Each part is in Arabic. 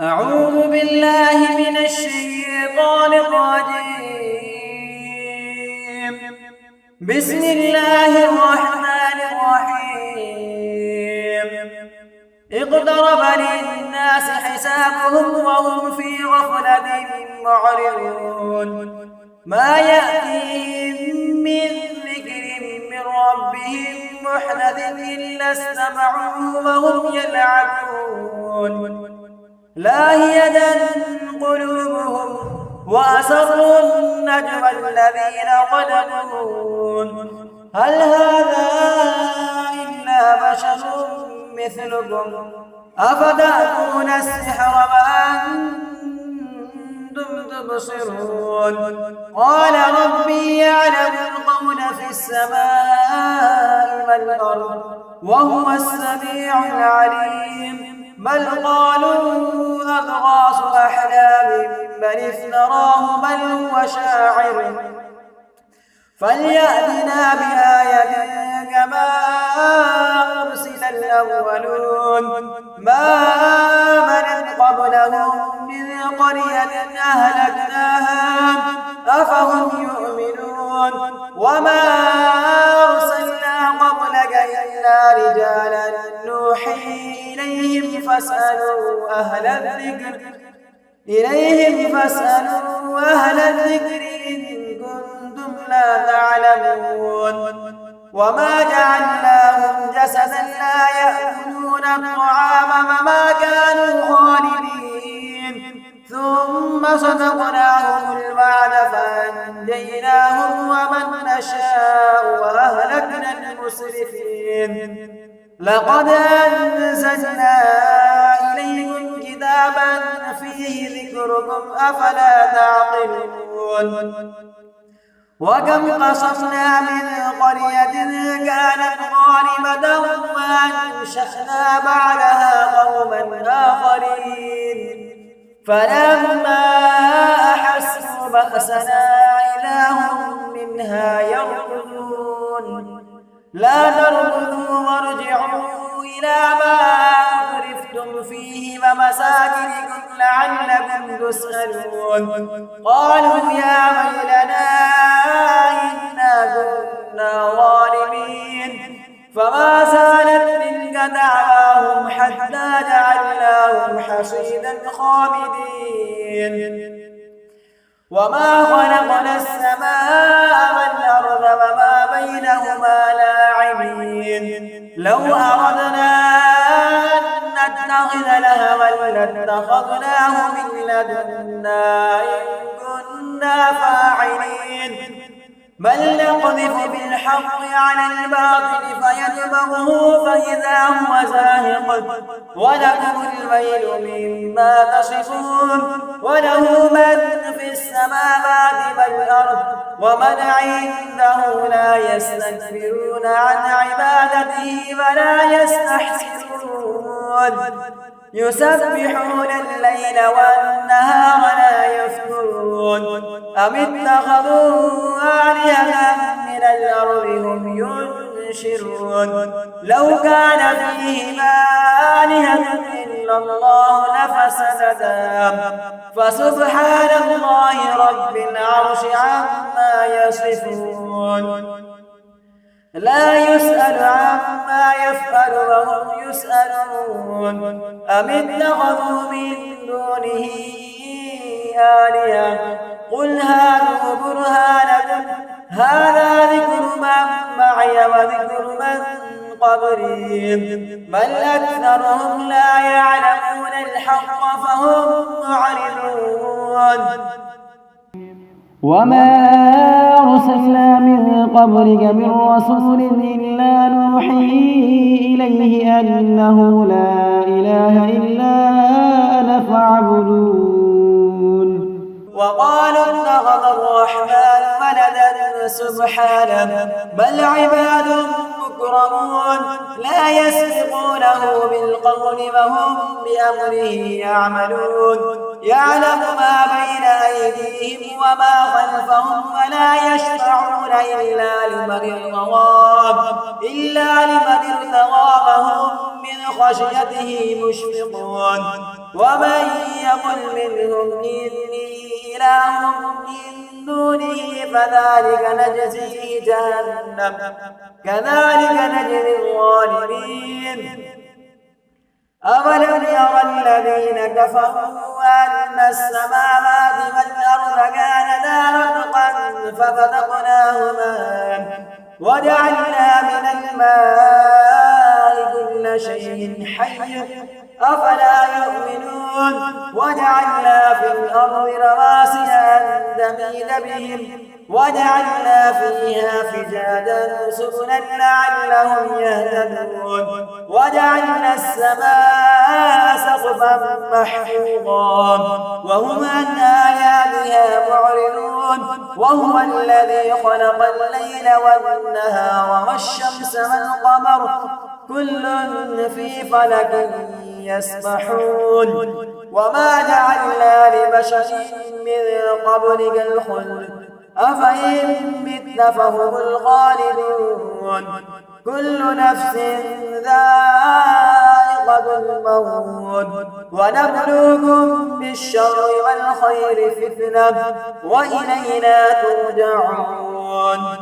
أعوذ بالله من الشيطان الرجيم. بسم الله الرحمن الرحيم. اقترب للناس حسابهم وهم في غفلة معرضون. ما يأتيهم من ذكر من ربهم محدث إلا استمعوه وهم يلعبون. لاهية قلوبهم وأسروا النجوى الذين ظلموا هل هذا إلا بشر مثلكم أفتأتون السحر وأنتم تبصرون. قال ربي يعلم القول في السماء والأرض وهو السميع العليم. بل قالوا أضغاث أحلام بل افتراه بل هو شاعر فليأتنا بآية كما أرسل الأولون. ما آمنت قبلهم من قرية أهلكناها أفهم يؤمنون. وما أرسلنا قبلك إلا رجالا نوحي إليهم فاسألوا أهل الذكر إن كنتم لا تعلمون. وما جعلناهم جسدا لا يأكلون الطعام وما كانوا خالدين. ثم صدقناهم الوعد فأنجيناهم ومن نشاء وأهلكنا المسرفين. لقد أنزلنا إليكم كتابا فيه ذكركم أفلا تعقلون. وكم قصصنا من قرية كانت ظالمة وأنشأنا بعدها قوما آخرين فلما أحسوا بأسنا إذا هم منها يركضون. لا تركضوا وارجعوا إلى ما أترفتم فيه ومساكنكم لعلكم تسألون. قالوا يا ويلنا إنا كنا ظالمين. فما زالت تلك دعواهم حتى جعلناهم حصيدا خامدين. وما خلقنا السماء والأرض وما بينهما لاعبين. لو أردنا أن نتخذ لهوا لاتخذناه من لدنا إن كنا فاعلين. بل نقذف بالحق على الباطل فيدمغه فإذا هو زاهق ولكم الويل مما تصفون. وله من في السماوات والأرض ومن عنده لا يستكبرون عن عبادته ولا يستحسرون. يسبحون الليل والنهار لا يفترون. أم اتخذوا آلهة من الأرض هم ينشرون. لو كان فيهما آلهة إلا الله لفسدتا فسبحان الله رب العرش عما يصفون. لا يسأل عما يفعل وهم يسألون. أم اتخذوا من دونه آلهة قل هاتوا برهانكم هذا ذكر من معي وذكر من قبلي بل أكثرهم لا يعلمون الحق فهم معرضون. وما أرسلنا من قبلك من رسول إلا نوحي إليه أنه لا إله إلا أنا فاعبدون. وقالوا اتخذ الرحمن ولدا سبحانه بل عباد مكرمون لا يسبقونه بالقول وهم بأمره يعملون. يعلم ما بين أيديهم وما خلفهم ولا يشفعون إلا لمن ارتضى وهم من خشيته مشفقون ومن يقل منهم إني إله من دونه فذلك نجزيه جهنم كذلك نجزي الظالمين أولم يرى الذين كفروا أن السماوات والأرض كانتا رتقا ففتقناهما وجعلنا من الماء كل شيء حي أفلا يؤمنون وجعلنا في الأرض رواسي أن تميد بهم وجعلنا فيها فجاجا سبلا لعلهم يهتدون وجعلنا السماء سقفا محفوظا وهم عن آياتها معرضون وهو الذي خلق الليل والنهار والشمس والقمر كل في فلك يسبحون وما جعلنا لبشر من قبلك الخلد أفإن مت فهم الخالدون كل نفس ذائقة الموت ونبلوكم بالشر والخير فتنة وإلينا ترجعون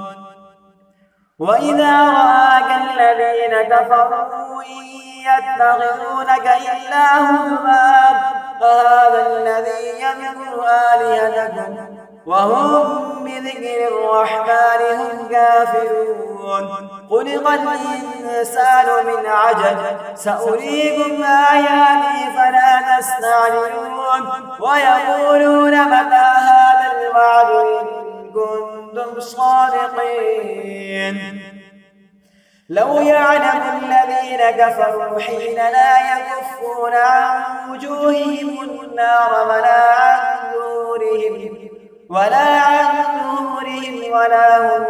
وإذا رآك الذين كفروا يتخذونك إلا هزوا فهذا الذي يذكر آلهتكم وهم بذكر الرحمن هم كافرون خلق الإنسان من عجل سأريكم آياتي فلا تستعجلون ويقولون متى هذا الوعد إن كنتم صادقين لو يعلم الذين كفروا حين لا يكفون عن وجوههم النار ولا عن ظهورهم ولا هم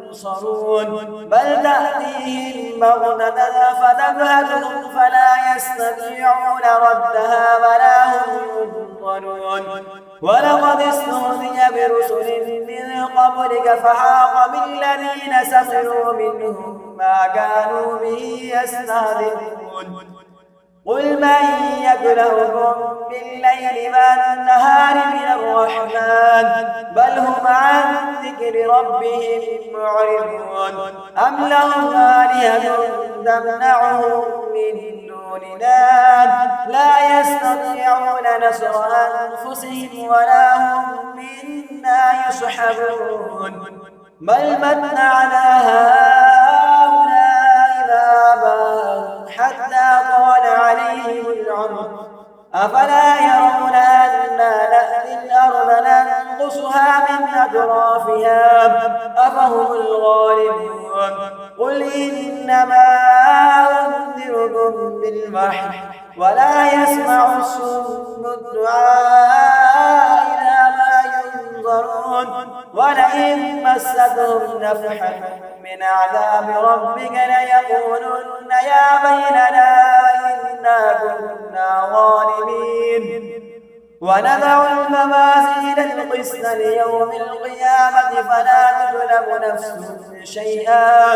ينصرون بل تأتيهم بغتة فتبهتهم فلا يستطيعون ردها ولا هم ينظرون ولقد استهزئ برسل من قبلك فحاق بالذين سخروا منهم ما كانوا به يستهزئون قل من يكلؤكم بالليل والنهار من الرحمن بل هم عن ذكر ربهم معرضون أم لهم آلهة تمنعهم من دوننا لا يستطيعون نصر أنفسهم ولا هم منا يصحبون بل متعنا هؤلاء آباءهم حتى طال عليهم العمر أفلا يرون أنا نأتي الأرض ننقصها من أطرافها أفهم الغالبون قل إنما أنذركم بالوحي ولا يسمع الصم الدعاء إذا ما ينظرون ولئن مستهم نفحة من عذاب ربك ليقولن يا ويلنا إنا كنا ظالمين ونضع الموازين القسط ليوم القيامة فلا تظلم نفس شيئا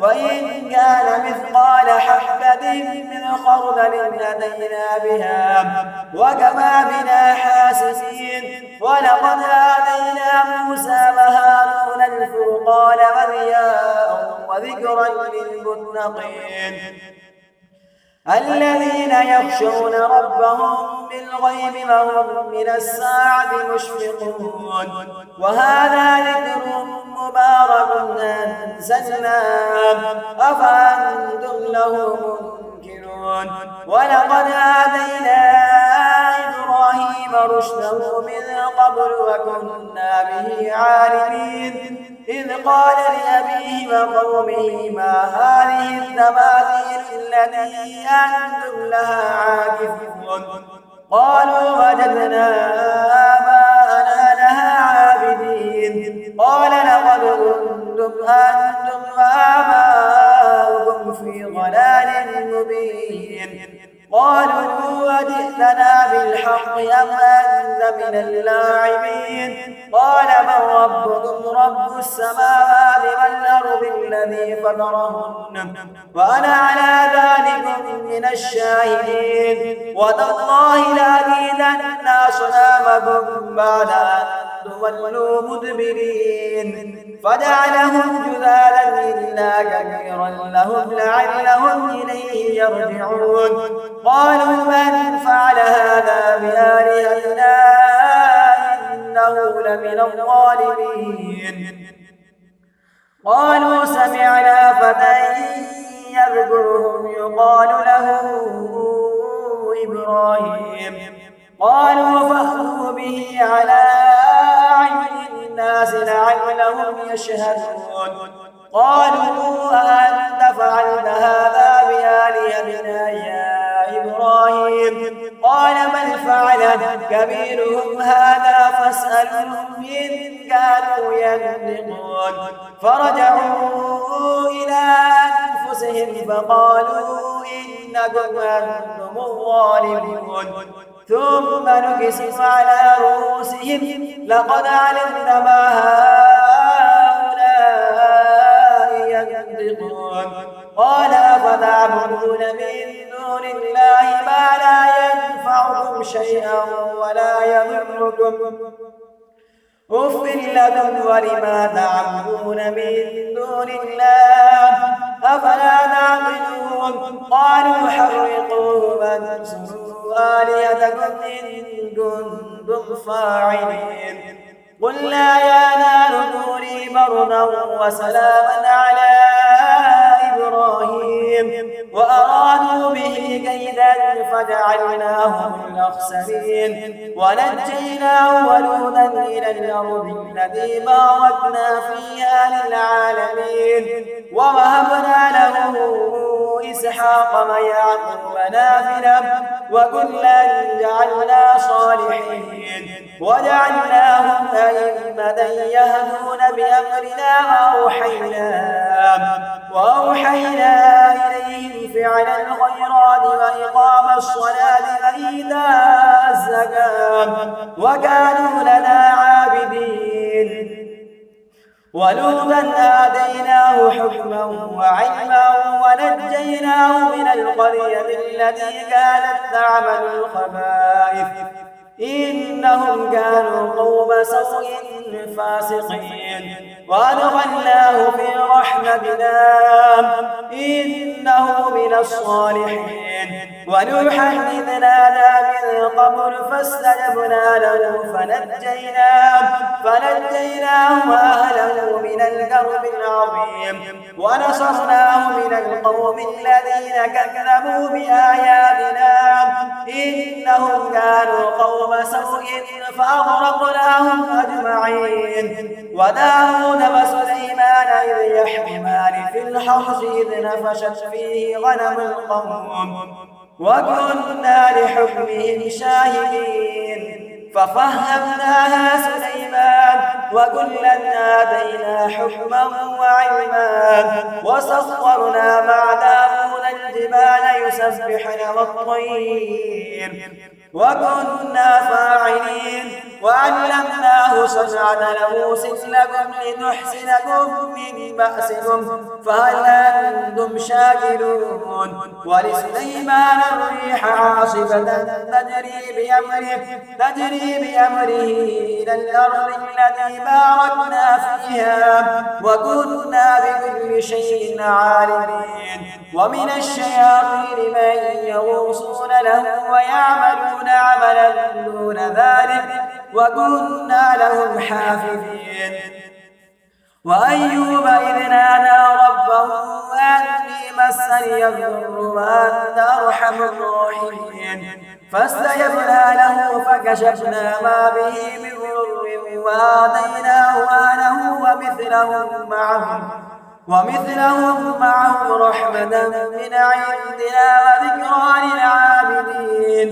وإن كان مثقال حبة من خردل أتينا بها وكفى بنا حاسبين ولقد آتينا موسى وهارون الفرقان وضياء وذكرا للمتقين الذين يخشون ربهم بالغيب وهم من الساعة مشفقون وهذا ذكر مبارك أنزلناه أفأنتم له منكرون ولقد آتينا إبراهيم رشده من قبل وكنا به عالمين إذ قال لأبيه وقومه ما هذه التماثيل التي أنتم لها عاكفون قالوا وجدنا آباءنا لها عابدين قال لقد كنتم أنتم وآباؤكم في ضلال مبين قالوا وجئتم جئتنا بالحق أم أنت من اللاعبين قال من ربكم رب السماوات والأرض الذي فطرهن وأنا على ذلك من الشاهدين وتالله لأكيدن أصنامكم بعد أن تولوا مدبرين فجعلهم جذاذا إلا كبيرا لهم لعلهم إليه يرجعون قالوا من فعل هذا بآلهتنا إنه لمن الظالمين قالوا سمعنا فتى يذكرهم يقال له إبراهيم قالوا فأتوا به على أعين الناس لعلهم يشهدون قالوا أأنت فعلت هذا بآلهتنا يا إبراهيم قال بل فعله كبيرهم هذا فاسألهم إن كانوا ينطقون فرجعوا إلى أنفسهم فقالوا إنكم أنتم الظالمون ثم نكسوا على رؤوسهم لقد علمنا ما هؤلاء ينطقون قال أفتعبدون من دون الله ما لا ينفعكم شيئا ولا يضركم أف لكم ولما تعبدون من دون الله أفلا تعقلون قالوا حرقوه وانصروا آلهتكم إن كنتم فاعلين قلنا يا نار كوني بردا وسلاما على إبراهيم وأرادوا به كيدا فجعلناهم الأخسرين ونجيناه ولوطا إلى الأرض التي باركنا فيها للعالمين ووهبنا له إسحاق ويعقوب نافلة وكلا جعلنا صالحين وجعلناهم أئمة يهدون بأمرنا وأوحينا إليهم فعل الخيرات وإقام الصلاة وإيتاء الزكاة وكانوا لنا عابدين ولوطا آتيناه حكما وعلما ونجيناه من القرية التي كانت تعمل الخبائث إنهم كانوا قوم سوء فاسقين وأدخلناه في رحمتنا إنه من الصالحين ونوحا إذ نادى من قبل فاستجبنا له فنجيناه وأهله من الكرب العظيم ونصرناه من القوم الذين كذبوا بآياتنا إنهم كانوا قوم سوء فأغرقناهم أجمعين وداود وسليمان إذ يحكمان في الحرث إذ نفشت فيه غنم القوم وكنا لحكمهم شاهدين ففهمناها سليمان وكلا آتينا حكما وعلما وسخرنا مع داود الجبال يسبحن والطير وكنا فاعلين وعلمناه صنعة لبوس لكم لتحسنكم من بأسكم فهل أنتم شاكرون ولسليمان الريح عاصفة تجري بأمره إلى الأرض التي باركنا فيها وكنا بكل شيء عالمين ومن الشياطين من يغوصون له ويعملون عملا دون ذلك وكنا لهم حافظين وأيوب إذ نادى ربه أني مسني الضر وأنت أرحم الراحمين فاستجبنا له فكشفنا ما به من ضر وآتيناه أهله ومثلهم معهم رحمة من عندنا وذكرى للعابدين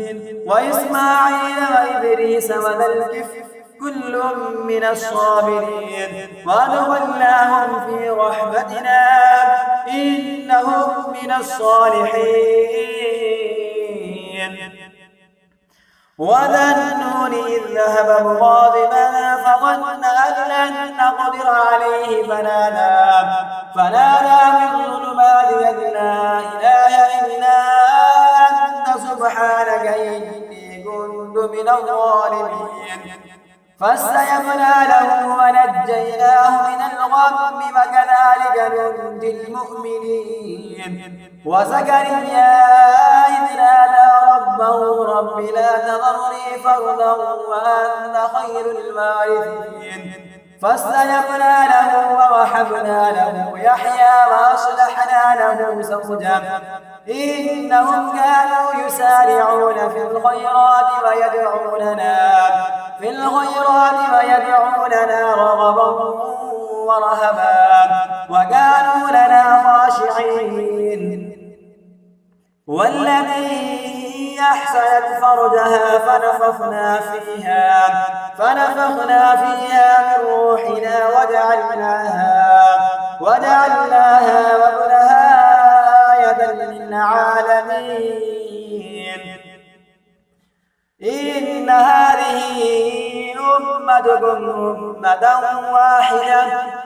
وإسماعيل وإدريس وذا الكفل كل من الصابرين وأدخلناهم في رحمتنا إنهم من الصالحين وذا النون إذ ذهب مغاضبا فظن أن لن نقدر عليه فنادى من ظلمات أن لا إله إلا أنت سبحانك إني كنت من الظالمين فاستجبنا له ونجيناه من الغم وكذلك ننجي المؤمنين وزكريا إذ نادى ربه رب لا تذرني فردا وأنت خير الوارثين فاستجبنا له ووهبنا له يحيى وأصلحنا له زوجه إنهم كانوا يسارعون في الخيرات ويدعوننا رغبا ورهبا وكانوا لنا خاشعين والتي أحسنت فرجها فنفخنا فيها من روحنا وجعلناها وابنها آية للعالمين إن هذه أمتكم أمة واحدة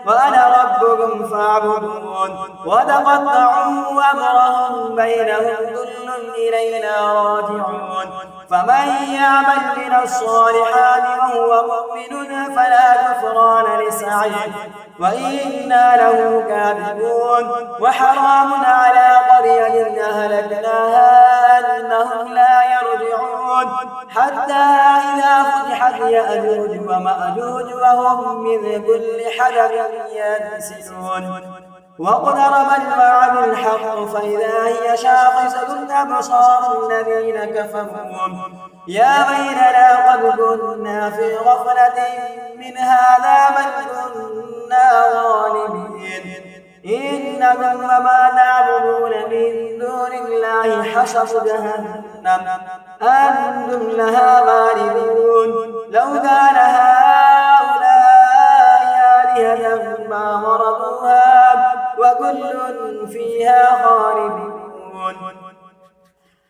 وأنا ربكم فاعبدون وتقطعوا أمرهم بينهم كل إلينا راجعون فمن يعمل من الصالحات وهو مؤمن فلا كفران لسعيه وإنا له كاذبون وحرام على قرية أهلكناها أنهم لا يرجعون حتى إذا فتحت يأجوج ومأجوج وهم من كل حدب ينسلون واقترب الوعد الحق فإذا هي شاخصة أبصار الذين كفروا يا ويلنا قد كنا في غفلة من هذا بل كنا ظالمين إنكم وما تعبدون من دون الله حصب جهنم أنتم لها واردون لو كان هؤلاء آلهة ما وردوها وكل فيها خالدون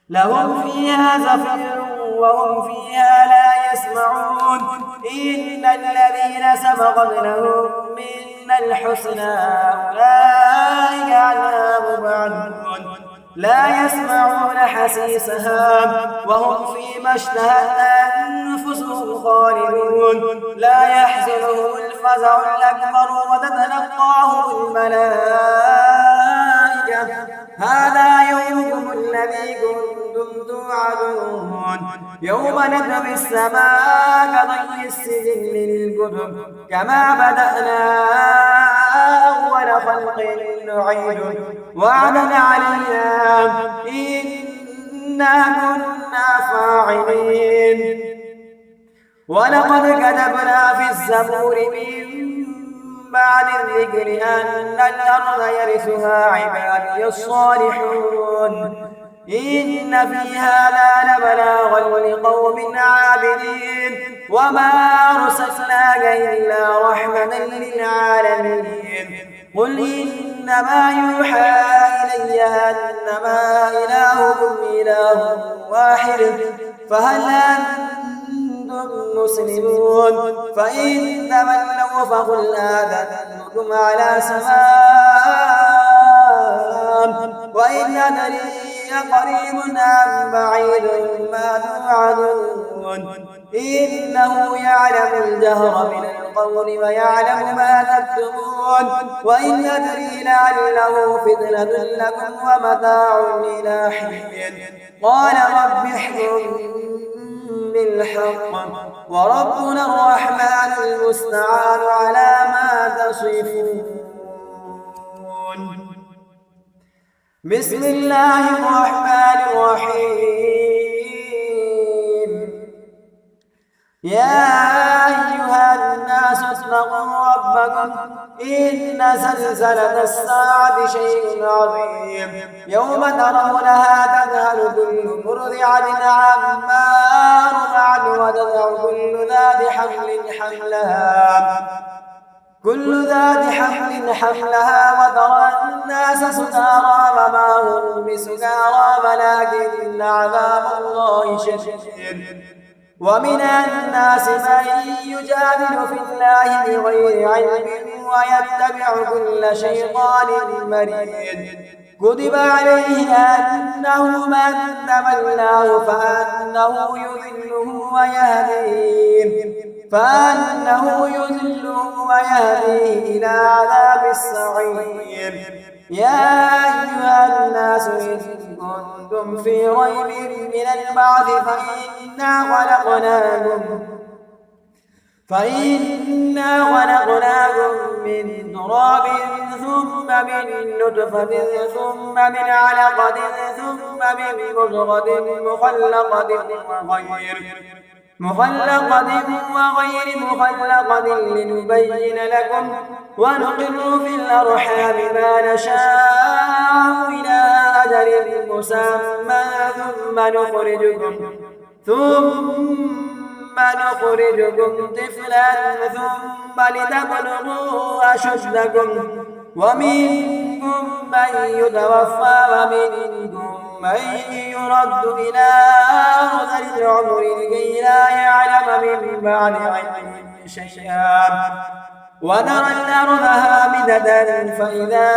لهم فيها زفير وهم فيها لا يسمعون إن الذين سبقت لهم من الحسنى أولئك عنها مبعدون لا يسمعون حسيسها وهم فيما اشتهت أنفسهم خالدون لا يحزنهم الفزع الأكبر وتتلقاهم الملائكة هذا يومكم الذي كنتم توعدون يوم نطوي السماء كطي السجل للكتب كما بدأنا أول خلق نعيد وعدا علينا إنا كنا فاعلين ولقد كتبنا في الزبور من بعد الذكر أن الأرض يرثها عبادي الصالحون إن في هذا لبلاغا لقوم عابدين وما أرسلناك إلا رحمة للعالمين قل إنما يوحى إلي أنما إلهكم إله واحد فهل أنتم مسلمون فإن تولوا فقل آذنتكم على سواء وإن أدري قريب أم بعيد ما توعدون إنه يعلم الجهر من القول ويعلم ما تكتمون وإن أدري لعله فتنة لكم ومتاع إلى حين قال رب احكم بالحق وربنا الرحمن المستعان على ما تصفون بسم الله الرحمن الرحيم يا أيها الناس اتقوا ربكم إن زلزلة الساعة شيء عظيم يوم ترونها تذهل كل مرضعة عما أرضعت وتضع كل ذات حمل حملها وترى الناس سكارى وما هم بسكارى ولكن عذاب الله شديد ومن الناس من يجادل في الله بغير علم ويتبع كل شيطان مريد كتب عليه أنه من تولاه فأنه يهديه إلى عذاب السعير. يا أيها الناس إن كنتم في ريب من البعث فإنا خلقناكم من تراب ثم من نطفة ثم من علقة ثم من مضغة مخلقة وغير مخلقة لنبين لكم ونقر في الأرحام ما نشاء إلى أجل مسمى ثم نخرجكم طفلا ثم لتبلغوا أشدكم ومنكم من يتوفى ومنكم من يرد إلى أرذل العمر لكي لا يعلم من بعد علم شيئا ونرى الأرض هامدة فإذا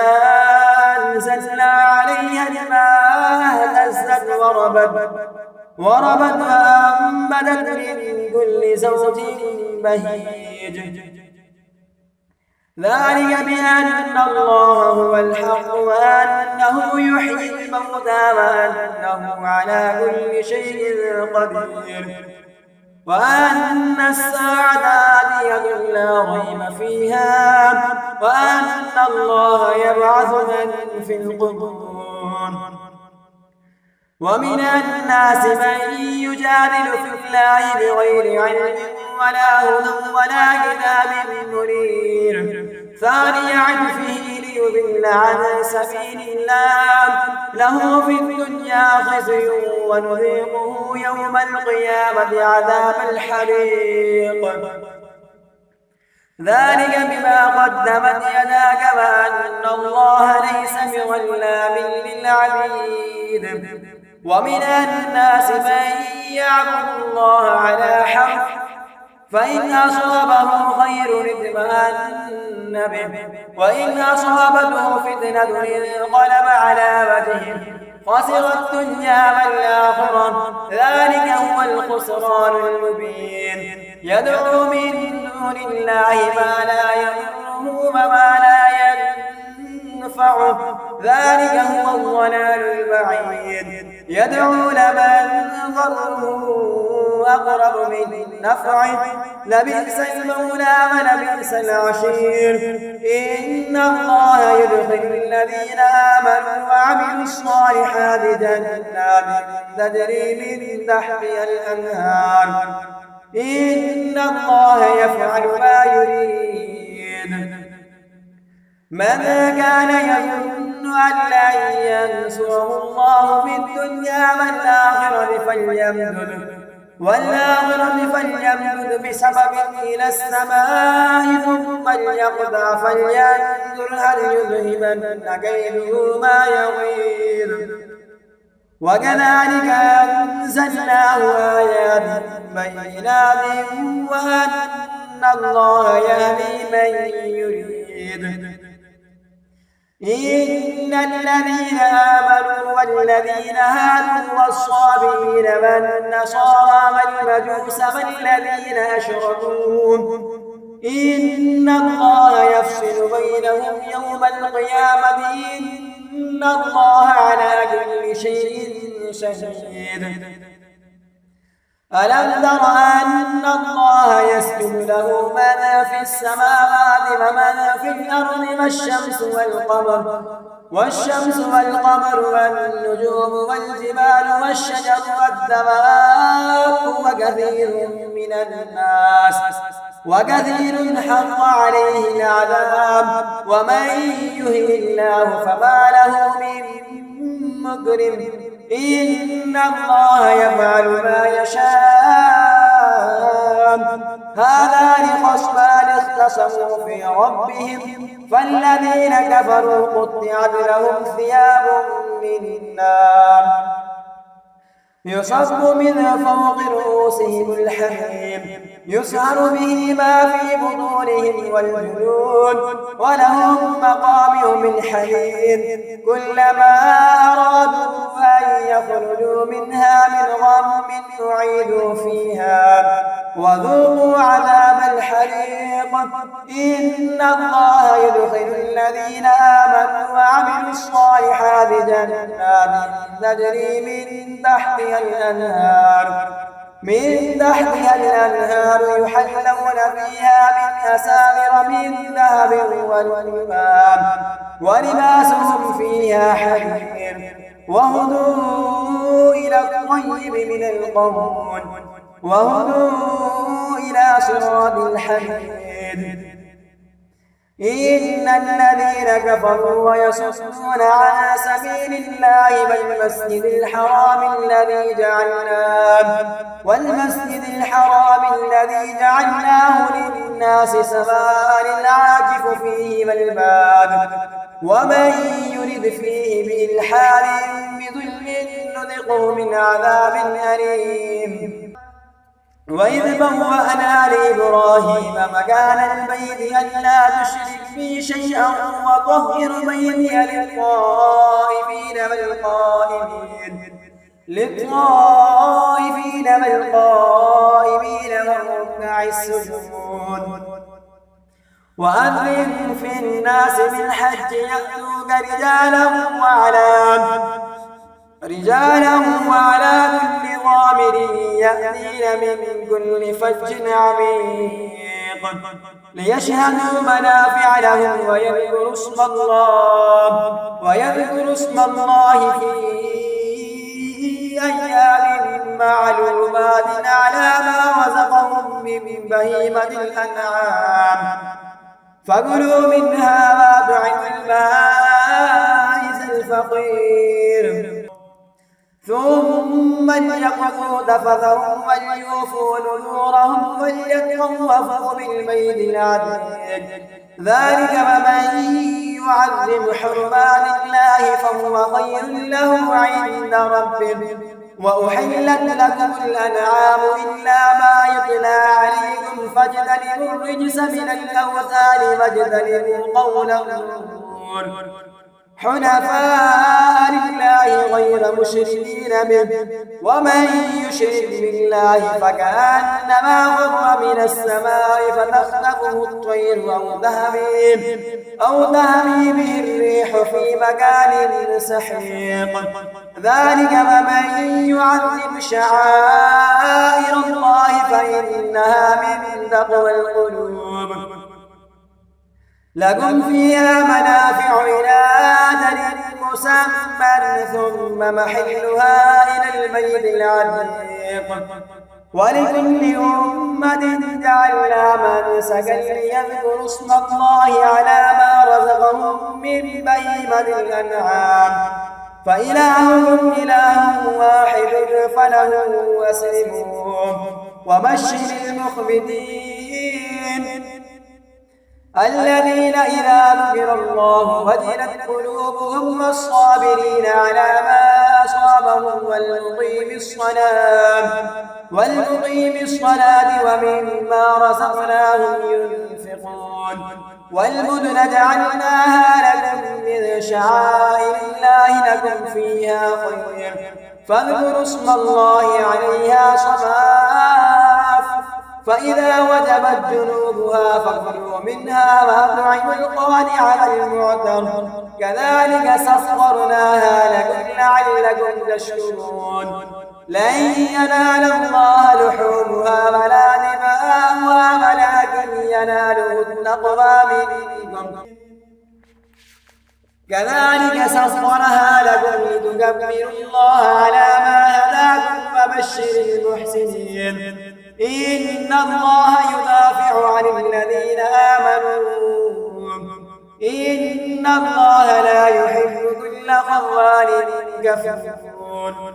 أنزلنا عليها الماء اهتزت وربت وأنبتت من كل زوج بهيج. ذلك بأن الله هو الحق وأنه يحيي الموتى وأنه على كل شيء قدير وأن الساعة آتية لا ريب فيها وأن الله يبعث من في القبور. ومن الناس من يجادل في الله بغير علم ولا هدى ولا كتاب منير ثاني عطفه ليضل عن سبيل الله له في الدنيا خزي ونذيقه يوم القيامة عذاب الحريق. ذلك بما قدمت يداك وأن الله ليس بظلام للعبيد. ومن الناس من يعبد الله على حرف فإن أصابه خير اطمأن به وإن أصابته فتنة انقلب على وجهه خسر الدنيا والآخرة ذلك هو الخسران المبين. يدعو من دون الله ما لا يضره وما لا ينفعه ذلك هو الضلال البعيد. يدعو لمن ضره أقرب من نفعه لبئس المولى ولبئس العشير. إن الله يدخل الذين آمنوا وعملوا الصالحات جنات تجري من تحتها الأنهار إن الله يفعل ما يريد. من كان يظن أن لن ينصره الله في الدنيا والآخرة بسبب إلى السماء ثم ليقطع فلينظر هل يذهبن كيده ما يغيظ. وكذلك أنزلناه آيات بينات وأن الله يهدي من يريد. إن الذين آمنوا والذين هادوا والصابئين والنصارى والمجوس والذين أشركوا إن الله يفصل بينهم يوم القيامة إن الله على كل شيء شهيد. ألم تر أن الله يسجد له من في السماوات ومن في الأرض والشمس والقمر والنجوم والجبال والشجر والدواب وكثير حق عليه العذاب ومن يهن الله فما له من مكرم إن الله يفعل ما يشاء. هذان خصمان اختصموا في ربهم فالذين كفروا قطعت لهم ثياب من نار يصب من فوق رؤوسهم الحميم يسهر به ما في بطونهم والجلود ولهم مقامع من حديد كلما أرادوا أن يخرجوا منها من غم أعيدوا فيها وذوقوا عذاب الحريق إن الله يدخل الذين آمنوا وعملوا الصالحات جنات تجري من تحتها الأنهار يحلون فيها من أساور من ذهب ولباسهم فيها حرير وهدوا إلى الطيب من القول وهدوا إلى صراط الحميد إن الذين كفروا ويصدون عن سبيل الله والمسجد الحرام الذي جعلناه للناس سواء العاكف فيه والباد ومن يرد فيه بإلحاد بظلم نذقه من عذاب أليم وإذ بوأنا لإبراهيم مكان البيت ألا تشرك بي شيئا وطهر بيتي للطائفين والقائمين والركع السجود وأذن في الناس بالحج يأتوك رجالا وعلى كل ضامر يأتين من كل فج عميق ليشهدوا منافع لهم ويذكروا اسم الله في أيام معلومات على ما رزقهم من بهيمة الأنعام فكلوا منها وأطعموا البائس الفقير ثم ليقضوا تفثهم وليوفوا نذورهم وليطوفوا بالبيت العتيق ذلك ومن يعظم حرمات الله فهو خير له عند ربه وأحلت لكم الأنعام إلا ما يتلى عليكم فاجتنبوا الرجس من الأوثان واجتنبوا قول الزور حنفاء لله غير مشركين به ومن يشرك بالله فكأنما خر من السماء فتخطفه الطير أو تهوي به الريح في مكان سحيق ذلك ومن يعظم شعائر الله فإنها من تقوى القلوب لكم فيها منافع إلى أجل مسمى ثم محلها إلى البيت العتيق ولكل أمة جعلنا منسكا ليذكروا اسم الله على ما رزقهم من بهيمة الأنعام فإلهكم إله واحد فله أسلموا وبشر المخبتين الذين إذا ذكر الله وجلت قلوبهم والصابرين على ما أصابهم والمقيم الصلاة ومما رزقناهم ينفقون والبدن جعلناها لكم من شعائر الله لكم فيها خير فاذكروا اسم الله عليها صواف فإذا وجبت جنوبها فكلوا منها وأطعموا القانع والمعتر كذلك سخرناها لكم لعلكم تشكرون لن ينال الله لحومها ولا دماؤها ولكن يناله التقوى منكم كذلك سخرها لكم لتكبروا الله على ما هداكم وبشر المحسنين إن الله يدافع عن الذين آمنوا إن الله لا يحب كل خوان كفور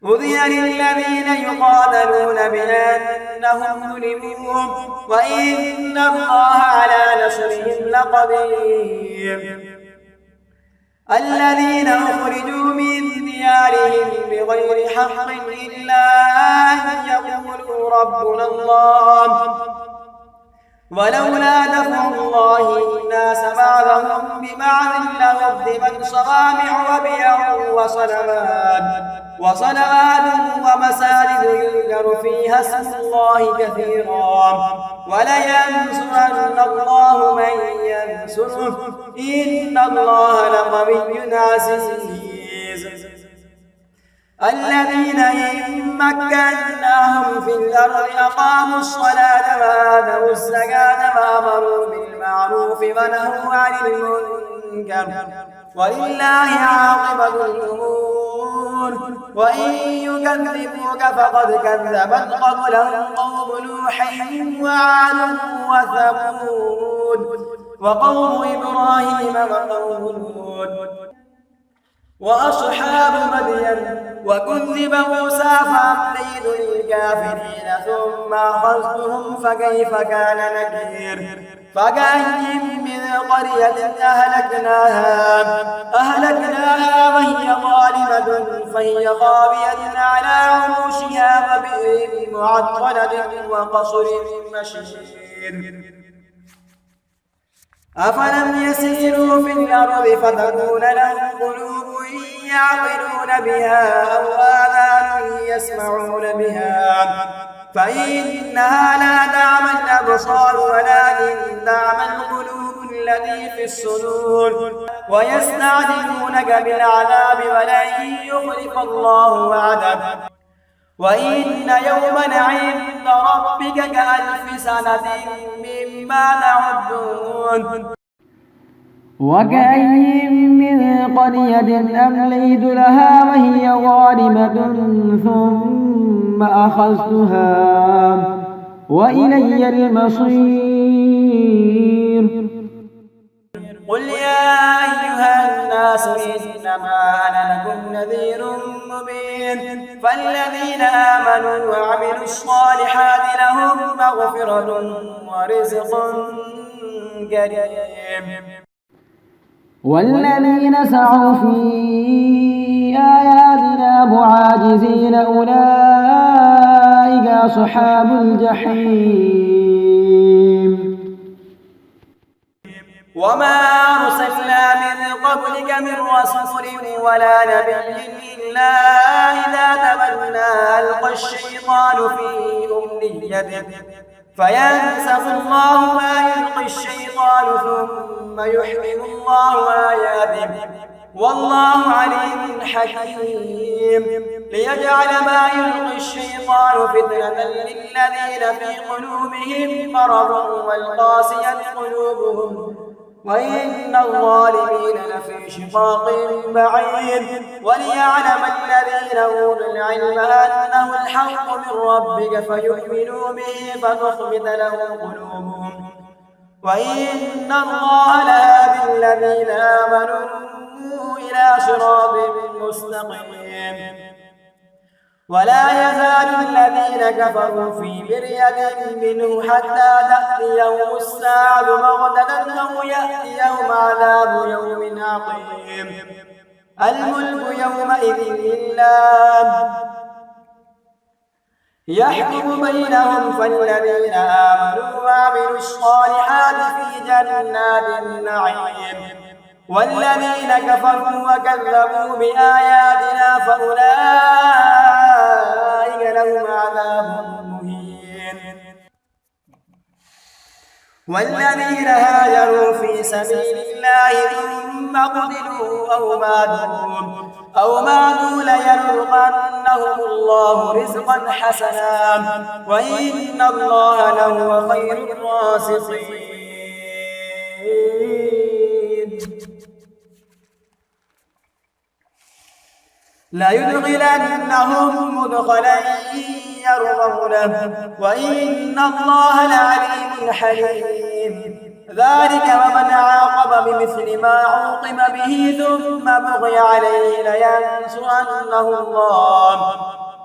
أذن للذين يقاتلون بأنهم ظلموا وإن الله على نصرهم لقدير الذين أخرجوا من ديارهم بغير حق إلا أن يقولوا ربنا الله ولولا دفع الله الناس بعضهم ببعض لهدمت صوامع وبيع وصلوات ومساجد يذكر فيها اسم الله كثيرا ولينصرن الله من ينصره إن الله لقوي عزيز. الذين إن مكناهم في الأرض أقاموا الصلاة وآتوا الزكاة وأمروا بالمعروف ونهوا عن المنكر ولله عاقبة الأمور. وإن يكذبوك فقد كذبت قبلهم قوم نوح وعاد وثمود وقوم إبراهيم وقوم لوط وأصحاب مدين وكذب موسى فأمليت للكافرين ثم أخذتهم فكيف كان نكير. فكأين من قرية أهلكناها وهي ظالمة فهي خاوية على عروشها وبئر معطلة وقصر مشيد. أفلم يسيروا في الأرض فتكون لهم قلوب يعقلون بها أو آذان يسمعون بها فإنها لا تعمى الأبصار ولكن تعمى القلوب التي في الصدور. ويستعجلونك بالعذاب ولن يخلف الله وعده وإن يوما عند ربك كألف سنة مما تعدون. وكأين من قرية أمليت لها وهي ظالمة ثم أخذتها وإلي المصير. قل يا أيها الناس إنما أنا لكم نذير مبين. فالذين آمنوا وعملوا الصالحات لهم مغفرة ورزق كريم. والذين سعوا في آياتنا معاجزين أولئك أصحاب الجحيم. وما أرسلنا من قبلك من رسول ولا نبي إلا إذا تمنى ألقى الشيطان في أمنيته فينسخ الله ما يلقي الشيطان ثم يحكم الله آياته والله عليم حكيم. ليجعل ما يلقي الشيطان فتنة للذين في قلوبهم مرض والقاسية قلوبهم وإن الظالمين لفي شقاق بعيد. وليعلم الذين أوتوا العلم أنه الحق من ربك فيؤمنوا به فتخبت له قلوبهم وإن الله لهادي الذين آمنوا إلى صراط مستقيم. ولا يزال الذين كفروا في مرية منه حتى تأتيهم الساعة بغتة أو يأتيهم عذاب يوم عقيم. الملك يومئذ لله يحكم بينهم فالذين آمنوا وعملوا الصالحات في جنات النعيم والذين كفروا وكذبوا بآياتنا فأولئك لهم عذاب مهين. والذين هاجروا في سبيل الله ثم قتلوا أو ماتوا ليرزقنهم الله رزقا حسنا وإن الله لهو خير الرازقين. ليدخلنهم مدخلا يرضونه وإن الله لعليم حليم. ذلك ومن عاقب بمثل ما عوقب به ثم بغي عليه لينصرنه الله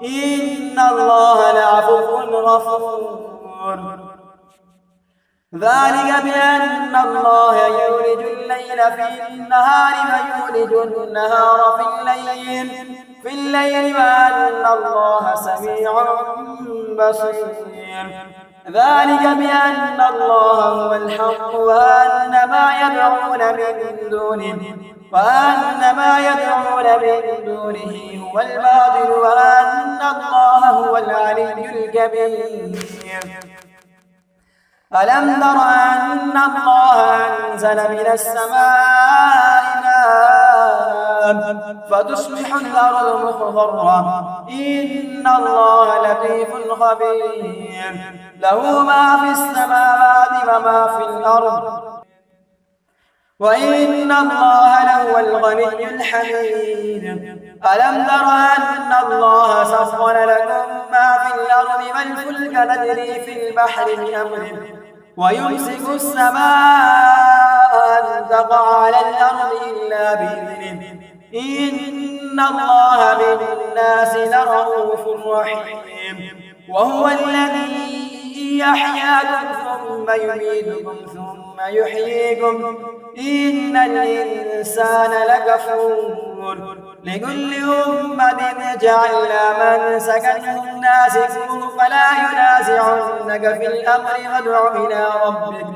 إن الله لعفو غفور. ذلك بأن الله يولج الليل في النهار ويولج النهار في الليل وأن الله سميع بصير ذلك بأن الله هو الحق وأن ما يدعون من دونه هو الباطل وأن الله هو العلي الكبير ألم تر أن الله أنزل من السماء ماء فتصبح الأرض مخضرة إن الله لطيف خبير له ما في السماوات وما في الأرض وإن الله لهو الغني الحميد ألم تر أن الله سخر لكم ما في الأرض والفلك تجري في البحر بأمره ويمسك السماء أن تقع على الأرض إلا بإذنه إن الله بالناس لرؤوف رحيم وهو الذي يحياكم ثم يميتكم ثم يحييكم إن الإنسان لكفور لكل أمة جعلنا منسكا هم ناسكوه فلا ينازعنك في الأمر وادع إلى ربك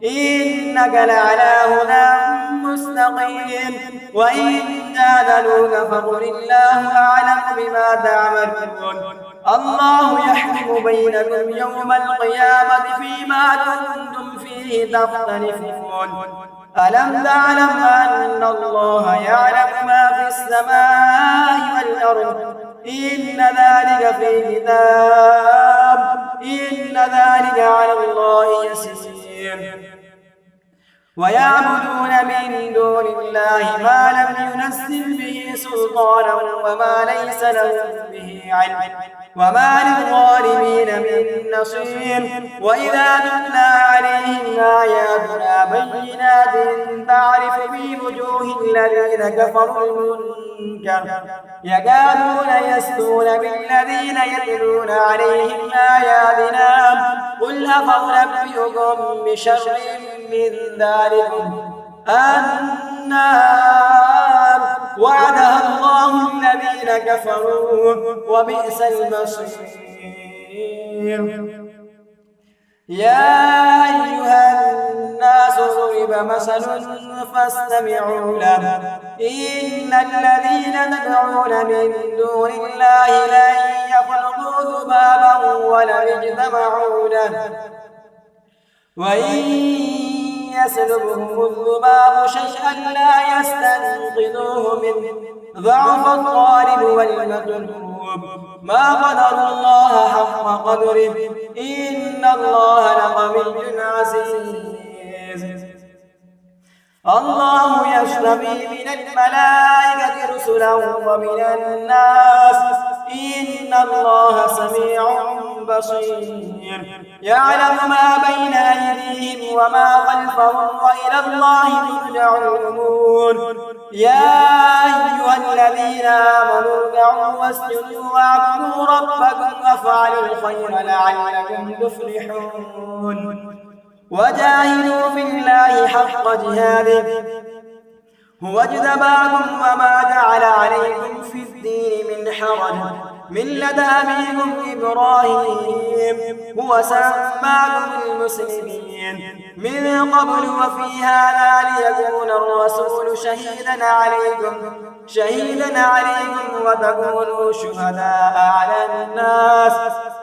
إنك لعلى هدى مستقيم وإن جادلوك فقل الله أعلم بما تعملون الله يحكم بينكم يوم القيامة فيما كنتم فيه تختلفون ألم تعلم أن الله يعلم ما في السماء والأرض إن ذلك في كتاب إن ذلك على الله يسير ويعبدون من دون الله ما لم ينزل به سلطانا وما ليس لهم به علم وما للظالمين من نصير وإذا تتلى عليهم آياتنا بينات تعرف في وجوه الذين كفروا المنكر يكادون يسطون بالذين يتلون عليهم آياتنا قل أفأنبئكم بشر من ذلكم النار وعدها الله الذين كفروا وبئس المصير يا أيها الناس ضرب مثل فاستمعوا له إن الذين تدعون من دون الله لن يخلقوا ذبابا ولم يجتمعوا له وإن يسلبهم الذباب شيئا لا يستنقذوه منه ضعف الطالب والمطلوب ما قدر الله حق قدره إن الله لقوي عزيز الله يصطفي من الملائكة رسلا ومن الناس إن الله سميع بصير يعلم ما بين أيديهم وما خلفهم وإلى الله ترجع الأمور يا أيها الذين آمنوا اركعوا واسجدوا واعبدوا ربكم وافعلوا الخير لعلكم تفلحون وجاهدوا في الله حق جهاده هو اجتباكم وما جعل عليكم في الدين من حرج ملة أبيكم إبراهيم هو سماكم المسلمين من قبل وفي هذا ليكون الرسول شهيدا عليكم وتكونوا شهداء على الناس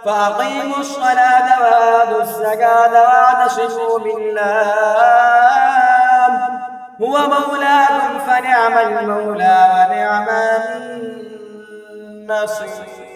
فأقيموا الصلاة وآتوا الزكاة واعتصموا بالله هو مولاكم فنعم المولى ونعم النصير